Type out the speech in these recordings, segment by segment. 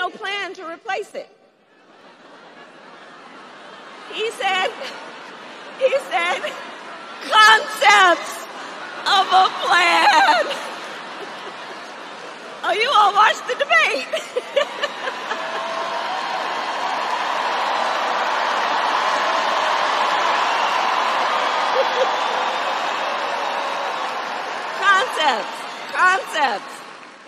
no plan to replace it. He said, concepts of a plan. Oh, you all watched the debate. Concepts.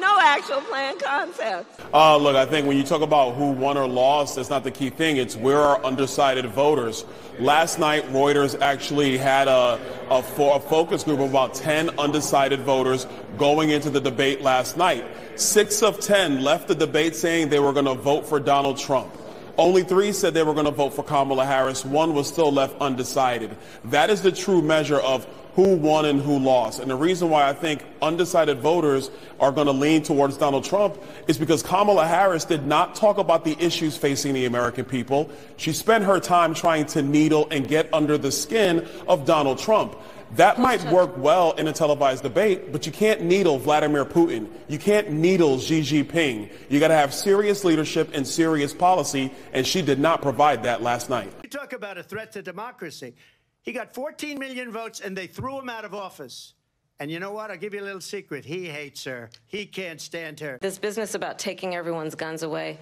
No actual plan, concepts. Look, I think when you talk about who won or lost, that's not the key thing. It's where are undecided voters. Last night, Reuters actually had a focus group of about 10 undecided voters going into the debate last night. 6 of 10 left the debate saying they were going to vote for Donald Trump. Only 3 said they were going to vote for Kamala Harris. 1 was still left undecided. That is the true measure of who won and who lost. And the reason why I think undecided voters are going to lean towards Donald Trump is because Kamala Harris did not talk about the issues facing the American people. She spent her time trying to needle and get under the skin of Donald Trump. That might work well in a televised debate, but you can't needle Vladimir Putin. You can't needle Xi Jinping. You got to have serious leadership and serious policy, and she did not provide that last night. You talk about a threat to democracy. He got 14 million votes, and they threw him out of office. And you know what? I'll give you a little secret. He hates her. He can't stand her. This business about taking everyone's guns away,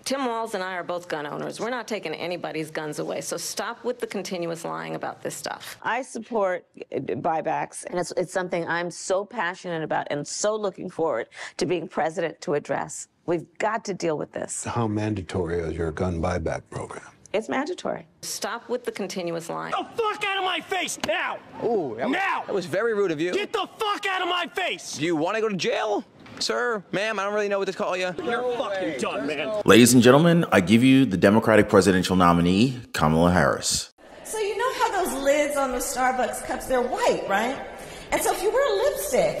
Tim Walz and I are both gun owners. We're not taking anybody's guns away. So stop with the continuous lying about this stuff. I support buybacks, and it's something I'm so passionate about and so looking forward to being president to address. We've got to deal with this. How mandatory is your gun buyback program? It's mandatory. Stop with the continuous lying. Get the fuck out of my face now! Ooh, that was very rude of you. Get the fuck out of my face! Do you want to go to jail? Sir, ma'am, I don't really know what to call you. You're fucking done, man. Ladies and gentlemen, I give you the Democratic presidential nominee, Kamala Harris. So you know how those lids on the Starbucks cups, they're white, right? And so if you wear lipstick,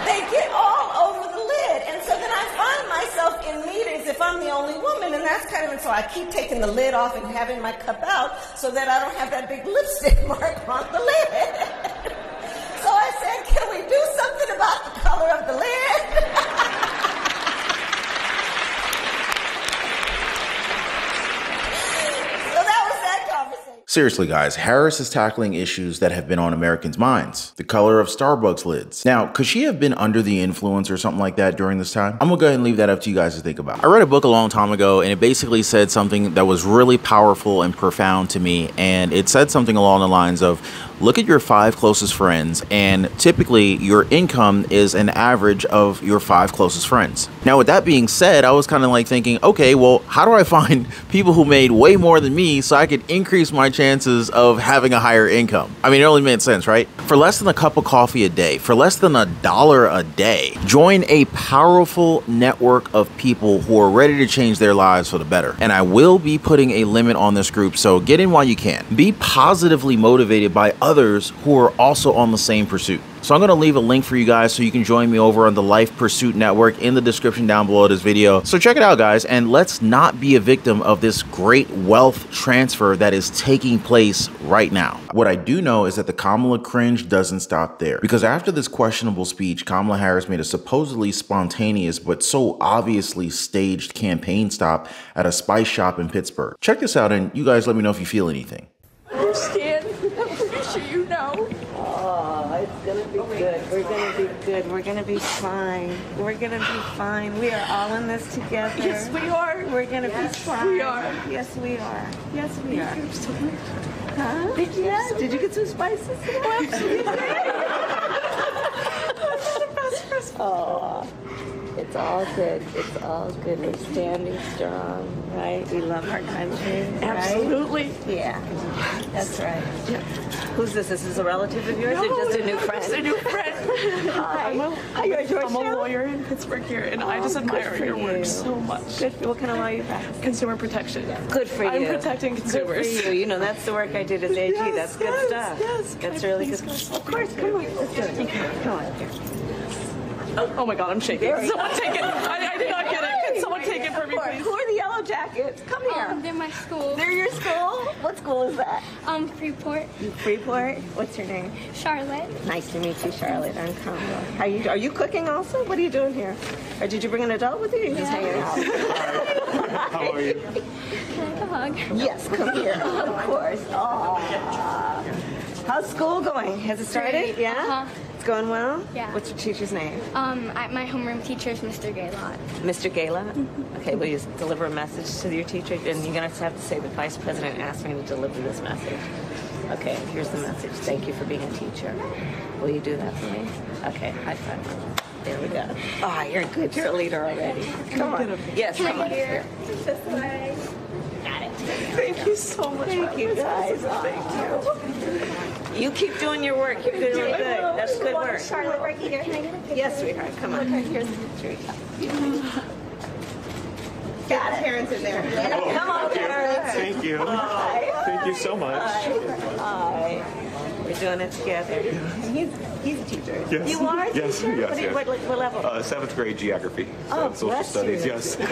they get all over the lid. And so then I find myself in meetings if I'm the only woman, and that's kind of, and so I keep taking the lid off and having my cup out so that I don't have that big lipstick mark on the lid. So I said, can we do something about the color of the lid? Seriously, guys, Harris is tackling issues that have been on Americans' minds. The color of Starbucks lids. Now, could she have been under the influence or something like that during this time? I'm gonna go ahead and leave that up to you guys to think about. I read a book a long time ago, and it basically said something that was really powerful and profound to me. And it said something along the lines of, look at your 5 closest friends, and typically your income is an average of your 5 closest friends. Now, with that being said, I was kind of like thinking, okay, well, how do I find people who made way more than me so I could increase my chances of having a higher income? I mean, it only made sense, right? For less than a cup of coffee a day, for less than $1 a day, join a powerful network of people who are ready to change their lives for the better. And I will be putting a limit on this group, so get in while you can. Be positively motivated by others who are also on the same pursuit. So I'm going to leave a link for you guys so you can join me over on the Life Pursuit Network in the description down below this video. So check it out, guys, and let's not be a victim of this great wealth transfer that is taking place right now. What I do know is that the Kamala cringe doesn't stop there, because after this questionable speech, Kamala Harris made a supposedly spontaneous but so obviously staged campaign stop at a spice shop in Pittsburgh. Check this out, and you guys let me know if you feel anything. Understand? I'm pretty sure you know. Oh, it's gonna be good. We're gonna be good. We're gonna be fine. We're gonna be fine. We are all in this together. Yes, we are. We're gonna be fine. We are. Yes, we are. Yes, we are. Thank you so much. Huh? Thank you. Yeah. Did you get some spices? Oh, absolutely. Oh, it's all good. It's all good. We're standing strong, right? We love our country. Absolutely. Right? Yeah, that's right. Yeah. Who's this? This is a relative of yours, or just a new friend? It's a new friend. Hi. You're a I'm a lawyer in Pittsburgh here, and I just admire your work so much. Good. What kind of law you practice? Consumer protection. Good for you. I'm protecting consumers. Good for you. You know, that's the work I did at AG. Yes, That's good yes, stuff. Yes. That's really good. Of course. Come on. Let's do it. Come on. Oh my God, I'm shaking. Someone take it. I did not get it. Can someone take it for me, please? Who are the yellow jackets? Come here. they're my school. They're your school? What school is that? Freeport. Freeport? What's your name? Charlotte. Nice to meet you, Charlotte. I'm Kamala. Are you cooking also? What are you doing here? Or did you bring an adult with you? Or are you just hanging out? How are you? Can I have a hug? Yes, come here. Of course. Aww. How's school going? Has it started? Great. Yeah? It's going well? Yeah. What's your teacher's name? My homeroom teacher is Mr. Gaylott. Mr. Gaylott? Okay, will you deliver a message to your teacher? And you're going to have to say the Vice President asked me to deliver this message. Okay, here's the message. Thank you for being a teacher. Will you do that for me? Okay, high five. There we go. Oh, you're a good cheerleader already. Come on. Yes, come on. Here. This way. Got it. Thank you so much. Thank you, guys. Thank you. You keep doing your work. You're doing really good. That's good work. Charlotte, right here. Can I get a picture? Yes, sweetheart. Come on. Okay, here's the picture. Got it. Parents in there. Come on, parents. Thank you. Hi. Thank you so much. Hi. We're doing it together. He's a teacher. Yes. You are a teacher? Yes, yes. What level? 7th grade geography. Oh, social bless studies, you. yes. Good.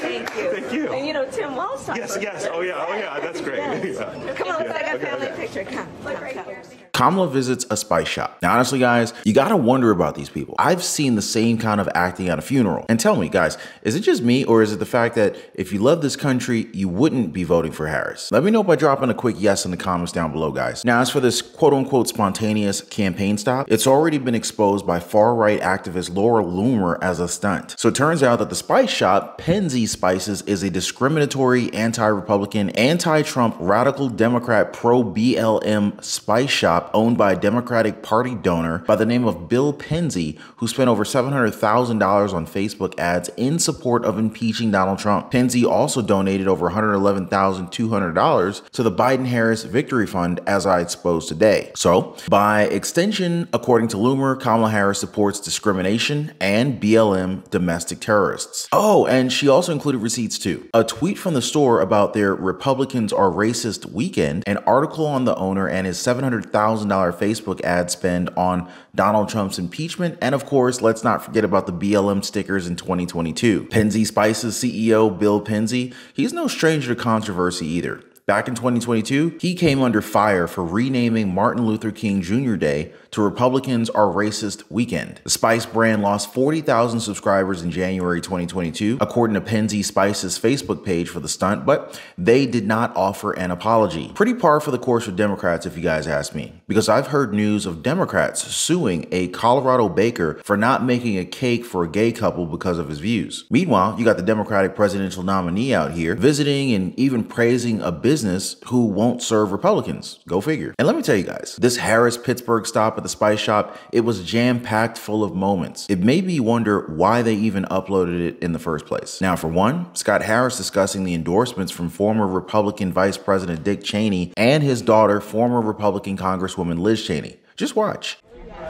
Thank you. Thank you. And you know Tim Walsh. Yes. Oh yeah, that's great. Yes. Yeah. Come on, let's take a Okay, family okay. picture. Come. Look right here. Kamala visits a spice shop. Now, honestly, guys, you gotta wonder about these people. I've seen the same kind of acting at a funeral. And tell me, guys, is it just me, or is it the fact that if you love this country, you wouldn't be voting for Harris? Let me know by dropping a quick yes in the comments down below, guys. Now, as for this quote-unquote spontaneous campaign stop, it's already been exposed by far-right activist Laura Loomer as a stunt. So it turns out that the spice shop, Penzi Spices, is a discriminatory, anti-Republican, anti-Trump, radical Democrat, pro-BLM spice shop owned by a Democratic Party donor by the name of Bill Penzi, who spent over $700,000 on Facebook ads in support of impeaching Donald Trump. Penzi also donated over $111,200 to the Biden-Harris Victory Fund, as I exposed today. So, by extension, according to Loomer, Kamala Harris supports discrimination and BLM domestic terrorists. Oh, and she also included receipts too. A tweet from the store about their Republicans Are Racist weekend, an article on the owner and his $700,000 Facebook ad spend on Donald Trump's impeachment, and of course, let's not forget about the BLM stickers in 2022. Penzi Spices CEO Bill Penzi, he's no stranger to controversy either. Back in 2022, he came under fire for renaming Martin Luther King Jr. Day to Republicans Are Racist Weekend. The Spice brand lost 40,000 subscribers in January 2022, according to Penzi Spice's Facebook page for the stunt, but they did not offer an apology. Pretty par for the course for Democrats, if you guys ask me, because I've heard news of Democrats suing a Colorado baker for not making a cake for a gay couple because of his views. Meanwhile, you got the Democratic presidential nominee out here visiting and even praising a business who won't serve Republicans. Go figure. And let me tell you guys, this Harris-Pittsburgh stop at the spice shop, it was jam-packed full of moments. It made me wonder why they even uploaded it in the first place. Now, for one, Scott Harris discussing the endorsements from former Republican Vice President Dick Cheney and his daughter, former Republican Congresswoman Liz Cheney. Just watch.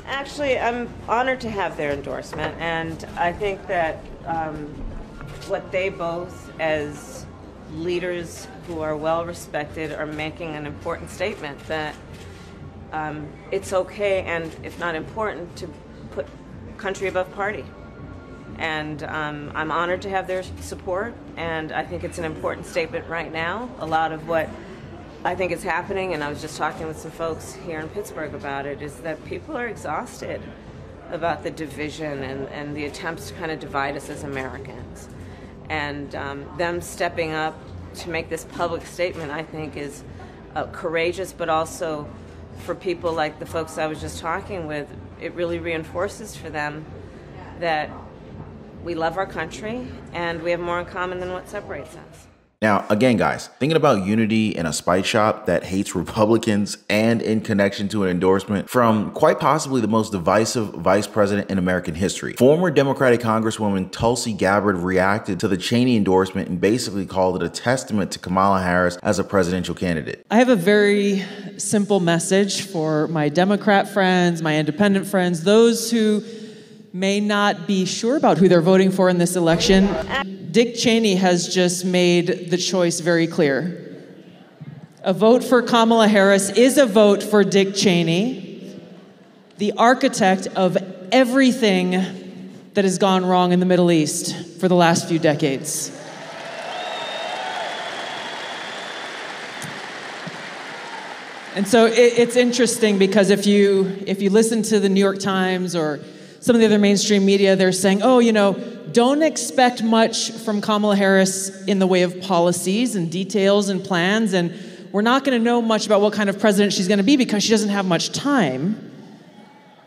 Actually, I'm honored to have their endorsement, and I think that what they both, as leaders who are well respected, are making an important statement that it's okay, and if not important, to put country above party. And I'm honored to have their support, and I think it's an important statement right now. A lot of what I think is happening, and I was just talking with some folks here in Pittsburgh about it, is that people are exhausted about the division and the attempts to kind of divide us as Americans. And them stepping up to make this public statement, I think, is courageous, but also for people like the folks I was just talking with, it really reinforces for them that we love our country and we have more in common than what separates us. Now, again, guys, thinking about unity in a spice shop that hates Republicans and in connection to an endorsement from quite possibly the most divisive vice president in American history. Former Democratic Congresswoman Tulsi Gabbard reacted to the Cheney endorsement and basically called it a testament to Kamala Harris as a presidential candidate. I have a very simple message for my Democrat friends, my independent friends, those who may not be sure about who they're voting for in this election. Dick Cheney has just made the choice very clear. A vote for Kamala Harris is a vote for Dick Cheney, the architect of everything that has gone wrong in the Middle East for the last few decades. And so it's interesting because if you listen to the New York Times or some of the other mainstream media, they're saying, oh, don't expect much from Kamala Harris in the way of policies and details and plans, and we're not going to know much about what kind of president she's going to be because she doesn't have much time.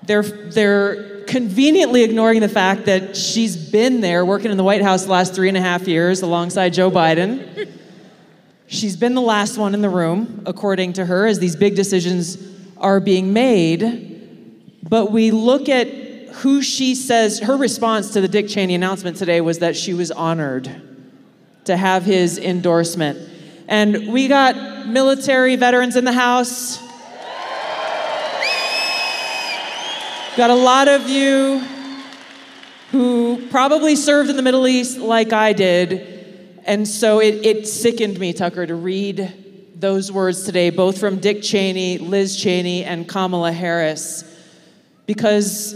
They're conveniently ignoring the fact that she's been there working in the White House the last 3.5 years alongside Joe Biden. She's been the last one in the room, according to her, as these big decisions are being made. But we look at who she says, her response to the Dick Cheney announcement today was that she was honored to have his endorsement. And we got military veterans in the House. Got a lot of you who probably served in the Middle East like I did. And so it sickened me, Tucker, to read those words today, both from Dick Cheney, Liz Cheney, and Kamala Harris, because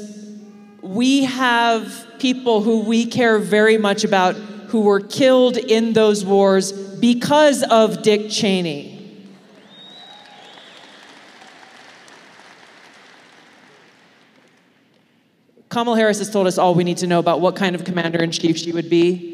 we have people who we care very much about who were killed in those wars because of Dick Cheney. Kamala Harris has told us all we need to know about what kind of commander-in-chief she would be.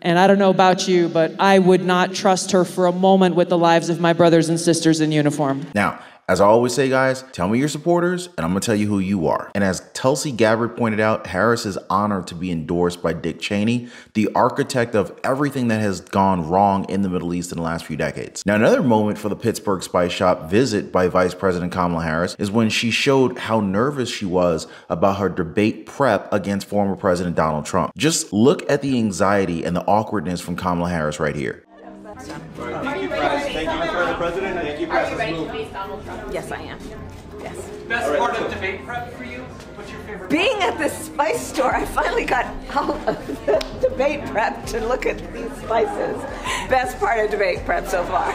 And I don't know about you, but I would not trust her for a moment with the lives of my brothers and sisters in uniform. Now, as I always say, guys, tell me your supporters, and I'm going to tell you who you are. And as Tulsi Gabbard pointed out, Harris is honored to be endorsed by Dick Cheney, the architect of everything that has gone wrong in the Middle East in the last few decades. Now, another moment for the Pittsburgh Spice Shop visit by Vice President Kamala Harris is when she showed how nervous she was about her debate prep against former President Donald Trump. Just look at the anxiety and the awkwardness from Kamala Harris right here. Thank you, Press. Thank you, Mr. President. Thank you, Press. Yes, I am. Yes. Best part of debate prep for you? What's your favorite? Being at the spice store, I finally got out of the debate prep to look at these spices. Best part of debate prep so far.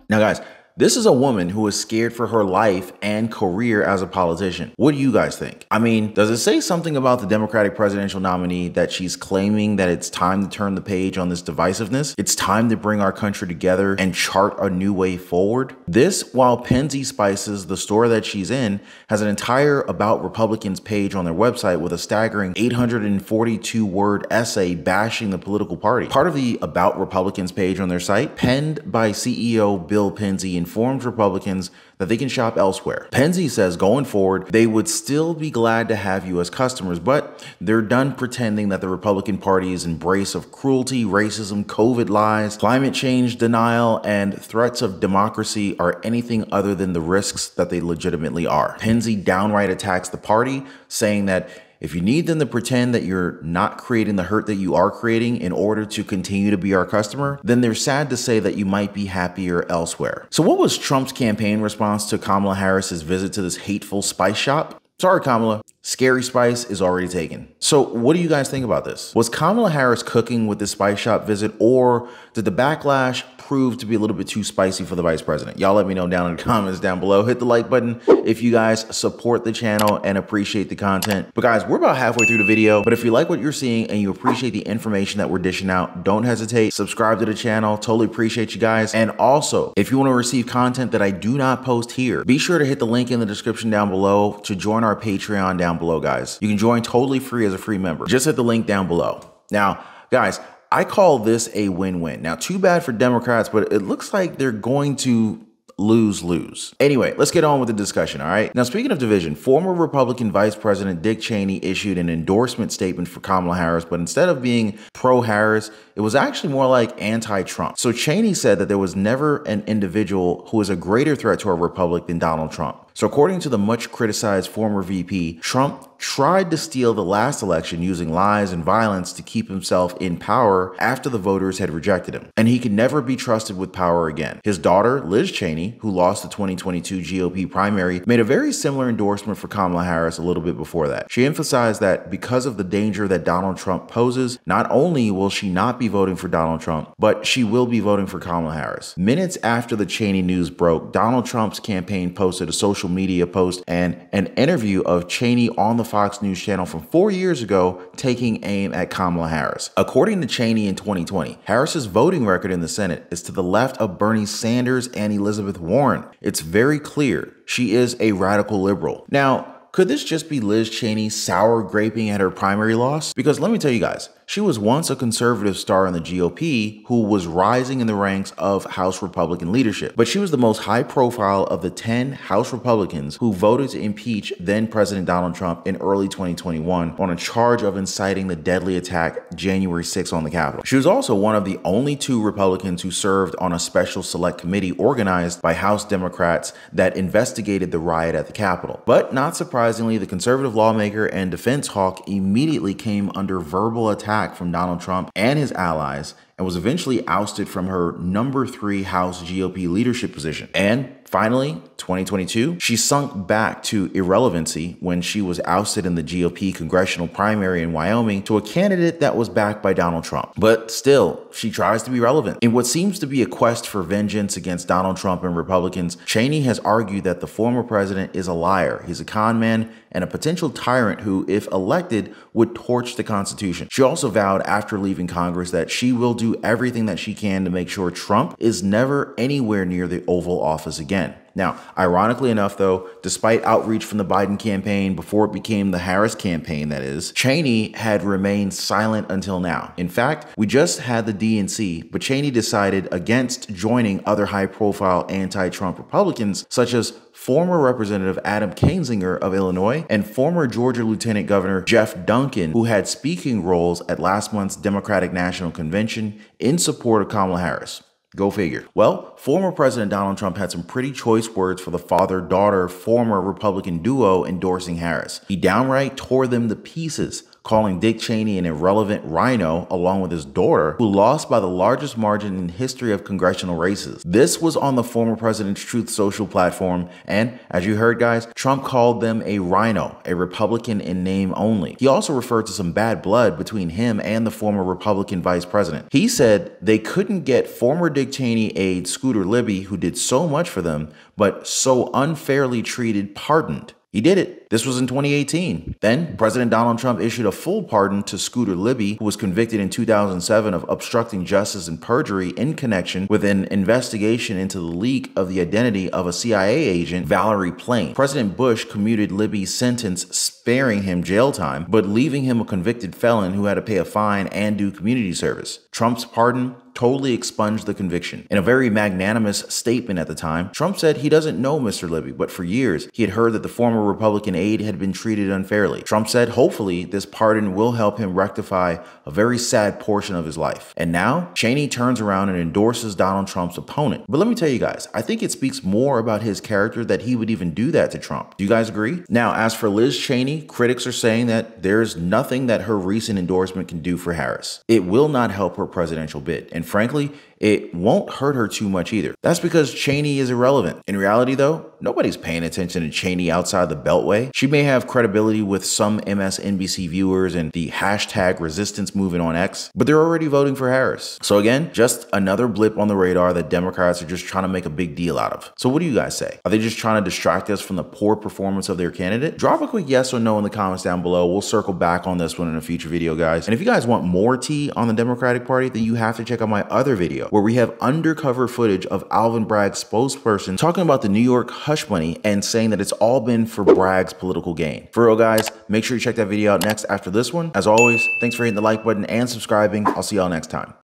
Now, guys, this is a woman who is scared for her life and career as a politician. What do you guys think? I mean, does it say something about the Democratic presidential nominee that she's claiming that it's time to turn the page on this divisiveness? It's time to bring our country together and chart a new way forward? This, while Penzi Spices, the store that she's in, has an entire About Republicans page on their website with a staggering 842-word essay bashing the political party. Part of the About Republicans page on their site, penned by CEO Bill Penzi, informs Republicans that they can shop elsewhere. Penzi says going forward, they would still be glad to have you as customers, but they're done pretending that the Republican Party's embrace of cruelty, racism, COVID lies, climate change denial, and threats of democracy are anything other than the risks that they legitimately are. Penzi downright attacks the party, saying that if you need them to pretend that you're not creating the hurt that you are creating in order to continue to be our customer, then they're sad to say that you might be happier elsewhere. So what was Trump's campaign response to Kamala Harris's visit to this hateful spice shop? Sorry, Kamala, Scary Spice is already taken. So what do you guys think about this? Was Kamala Harris cooking with this spice shop visit, or did the backlash prove to be a little bit too spicy for the vice president? Y'all let me know down in the comments down below. Hit the like button if you guys support the channel and appreciate the content. But guys, we're about halfway through the video, but if you like what you're seeing and you appreciate the information that we're dishing out, don't hesitate, subscribe to the channel. Totally appreciate you guys. And also, if you want to receive content that I do not post here, be sure to hit the link in the description down below to join our Patreon down below, guys. You can join totally free as a free member. Just hit the link down below. Now, guys, I call this a win-win. Now, too bad for Democrats, but it looks like they're going to lose. Anyway, let's get on with the discussion, all right? Now, speaking of division, former Republican Vice President Dick Cheney issued an endorsement statement for Kamala Harris, but instead of being pro-Harris, it was actually more like anti-Trump. So Cheney said that there was never an individual who is a greater threat to our republic than Donald Trump. So according to the much criticized former VP, Trump tried to steal the last election using lies and violence to keep himself in power after the voters had rejected him. And he could never be trusted with power again. His daughter, Liz Cheney, who lost the 2022 GOP primary, made a very similar endorsement for Kamala Harris a little bit before that. She emphasized that because of the danger that Donald Trump poses, not only will she not be voting for Donald Trump, but she will be voting for Kamala Harris. Minutes after the Cheney news broke, Donald Trump's campaign posted a social social media post and an interview of Cheney on the Fox News channel from 4 years ago taking aim at Kamala Harris. According to Cheney in 2020, Harris's voting record in the Senate is to the left of Bernie Sanders and Elizabeth Warren. It's very clear she is a radical liberal. Now, could this just be Liz Cheney sour graping at her primary loss? Because let me tell you guys, she was once a conservative star in the GOP who was rising in the ranks of House Republican leadership. But she was the most high profile of the 10 House Republicans who voted to impeach then President Donald Trump in early 2021 on a charge of inciting the deadly attack January 6th on the Capitol. She was also one of the only 2 Republicans who served on a special select committee organized by House Democrats that investigated the riot at the Capitol. But not surprisingly, the conservative lawmaker and defense hawk immediately came under verbal attack from Donald Trump and his allies and was eventually ousted from her number 3 House GOP leadership position. And finally, 2022, she sunk back to irrelevancy when she was ousted in the GOP congressional primary in Wyoming to a candidate that was backed by Donald Trump. But still, she tries to be relevant. In what seems to be a quest for vengeance against Donald Trump and Republicans, Cheney has argued that the former president is a liar, he's a con man, and a potential tyrant who, if elected, would torch the Constitution. She also vowed after leaving Congress that she will do everything that she can to make sure Trump is never anywhere near the Oval Office again. Now, ironically enough, though, despite outreach from the Biden campaign before it became the Harris campaign, that is, Cheney had remained silent until now. In fact, we just had the DNC, but Cheney decided against joining other high-profile anti-Trump Republicans, such as former Representative Adam Kinzinger of Illinois and former Georgia Lieutenant Governor Jeff Duncan, who had speaking roles at last month's Democratic National Convention in support of Kamala Harris. Go figure. Well, former President Donald Trump had some pretty choice words for the father-daughter former Republican duo endorsing Harris. He downright tore them to pieces, calling Dick Cheney an irrelevant rhino along with his daughter, who lost by the largest margin in history of congressional races. This was on the former president's Truth Social platform, and as you heard, guys, Trump called them a rhino, a Republican in name only. He also referred to some bad blood between him and the former Republican vice president. He said they couldn't get former Dick Cheney aide Scooter Libby, who did so much for them, but so unfairly treated, pardoned. He did it. This was in 2018. Then President Donald Trump issued a full pardon to Scooter Libby, who was convicted in 2007 of obstructing justice and perjury in connection with an investigation into the leak of the identity of a CIA agent, Valerie Plame. President Bush commuted Libby's sentence, sparing him jail time, but leaving him a convicted felon who had to pay a fine and do community service. Trump's pardon totally expunged the conviction. In a very magnanimous statement at the time, Trump said he doesn't know Mr. Libby, but for years he had heard that the former Republican aide had been treated unfairly. Trump said hopefully this pardon will help him rectify a very sad portion of his life. And now Cheney turns around and endorses Donald Trump's opponent. But let me tell you guys, I think it speaks more about his character that he would even do that to Trump. Do you guys agree? Now, as for Liz Cheney, critics are saying that there's nothing that her recent endorsement can do for Harris. It will not help her presidential bid. And frankly, it won't hurt her too much either. That's because Cheney is irrelevant. In reality, though, nobody's paying attention to Cheney outside the Beltway. She may have credibility with some MSNBC viewers and the hashtag resistance movement on X, but they're already voting for Harris. So again, just another blip on the radar that Democrats are just trying to make a big deal out of. So what do you guys say? Are they just trying to distract us from the poor performance of their candidate? Drop a quick yes or no in the comments down below. We'll circle back on this one in a future video, guys. And if you guys want more tea on the Democratic Party, then you have to check out my other video where we have undercover footage of Alvin Bragg's spokesperson talking about the New York hush money and saying that it's all been for Bragg's political gain. For real, guys, make sure you check that video out next after this one. As always, thanks for hitting the like button and subscribing. I'll see y'all next time.